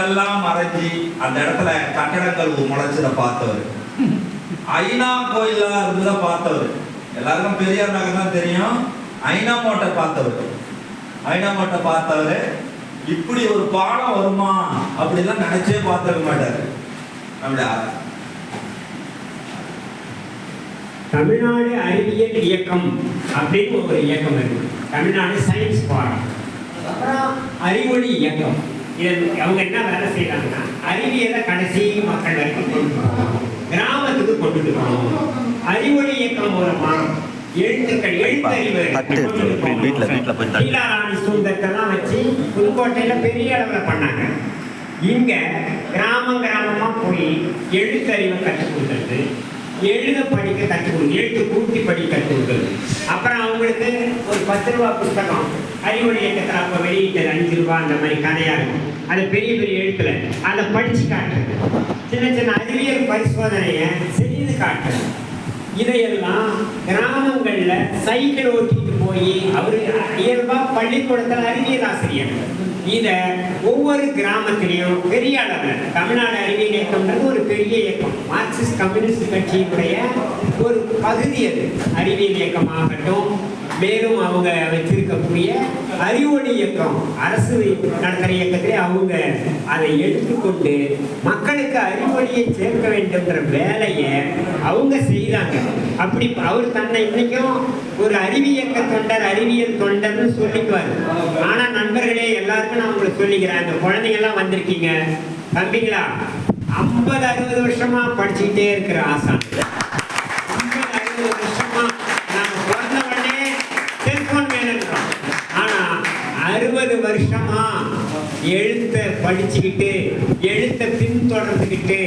மேகமெல்லாம் மறைஞ்சி அந்த இடத்துல கட்டடங்கள் முளைச்சதை பார்த்தவர். ஐநா கோயிலா இருந்ததை பார்த்தவர். எல்லாருக்கும் பெரியார் நகர் தான் தெரியும். ஐநா மோட்டை பார்த்தவர். ஐநா மோட்டை பார்த்தவர் இப்படி ஒரு பாலம் வருமா அப்படிலாம் நினைச்சே பார்த்துக்க மாட்டாரு. நம்முடைய தமிழ்நாடு அறிவியல் இயக்கம் அப்படின்னு ஒரு இயக்கம் இருக்கு. தமிழ்நாடு சயின்ஸ் பாரம், அப்புறம் அறிவொளி இயக்கம். அவங்க என்ன வேலை செய்யறாங்கன்னா அறிவியலை கடைசி மக்கள் வரைக்கும் கொண்டு போகணும், கிராமத்துக்கு கொண்டுட்டு போகணும். அறிவொளி இயக்கம் மூலமா எழுத்துக்கள் எழுத்தறிவு சுந்தரத்தெல்லாம் வச்சு புதுக்கோட்டையில பெரிய அளவில் பண்ணாங்க. இங்க கிராமமா போய் எழுத்தறிவை கற்றுக் கொடுக்கறது, எழுத படிக்க கற்றுக் கொடுக்குது, எழுத்து கூட்டி படிக்க கற்றுக் கொடுக்குறது. அப்புறம் அவங்களுக்கு ஒரு 10 ரூபா புத்தகம் அறிவொளி இயக்கத்தில் அப்போ வெளியிட்டது 5 ரூபா அந்த மாதிரி கதையாக இருக்கும். அது பெரிய பெரிய எழுத்துல அதை படிச்சு காட்டுறது, சின்ன சின்ன அறிவியல் பரிசோதனையை செய்து காட்டுறது. இதையெல்லாம் கிராமங்கள்ல சைக்கிள் ஓட்டிட்டு போய் அவரு இயல்பா பள்ளிக்கூடத்தில் அறிவியல் ஆசிரியர் இதை ஒவ்வொரு கிராமத்திலையும் பெரிய அளவில் தமிழ்நாடு அறிவியல் இயக்கம்ன்றது ஒரு பெரிய இயக்கம். மார்க்சிஸ்ட் கம்யூனிஸ்ட் கட்சியினுடைய ஒரு பகுதி அது. அறிவியல் இயக்கமாகட்டும், மேலும் அவங்க வச்சிருக்கக்கூடிய அறிவொளி இயக்கம், அரசு நடத்துகிற இயக்கத்திலே அவங்க அதை எடுத்துக்கொண்டு மக்களுக்கு அறிவொளியை சேர்க்க வேண்டும்ன்ற வேலையை அவங்க செய்தாங்க. அப்படி அவர் தன்னை இன்னைக்கும் ஒரு அறிவியக்க தொண்டர், அறிவியல் தொண்டர்னு சொல்லிக்குவார். ஆனா நண்பர்களே, எல்லாருக்கும் நான் உங்களுக்கு சொல்லிக்கிறேன், அந்த குழந்தைங்க எல்லாம் வந்திருக்கீங்க தம்பிங்களா, 50-60 வருஷமா படிச்சுக்கிட்டே இருக்கிற ஆசான். 50-60 வருஷமா நாம பிறந்த உடனே செல்போன் வேணும். ஆனா 60 வருஷமா எழுத்த படிச்சுக்கிட்டு, எழுத்த பின்தொடர்ந்துக்கிட்டு,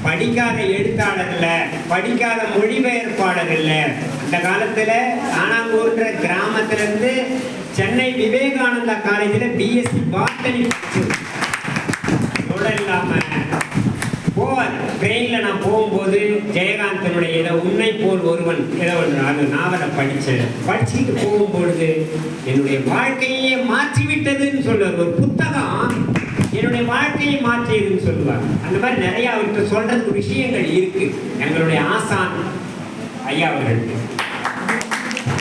படிக்காத எழுத்தாளர் இல்ல, படிக்காத மொழிபெயர்ப்பாளர் இல்ல. இந்த காலத்துல ஆனாங்கூர்ன்ற கிராமத்துல இருந்து சென்னை விவேகானந்தா காலேஜில் பிஎஸ்சி பாட்டனி இல்லாம போவார். ட்ரெயினில் நான் போகும்போது ஜெயகாந்தனுடைய ஏதோ உன்னை போல் ஒருவன் ஏதோ ஒன்று அந்த நாவலை படிச்சுட்டு போகும்பொழுது என்னுடைய வாழ்க்கையே மாற்றிவிட்டதுன்னு சொல்லுவார். ஒரு புத்தகம் என்னுடைய வாழ்க்கையை மாற்றியதுன்னு சொல்லுவார். அந்த மாதிரி நிறைய அவர்கிட்ட சொல்றதுக்கு விஷயங்கள் இருக்கு. எங்களுடைய ஆசான் ஐயா அவர்கள்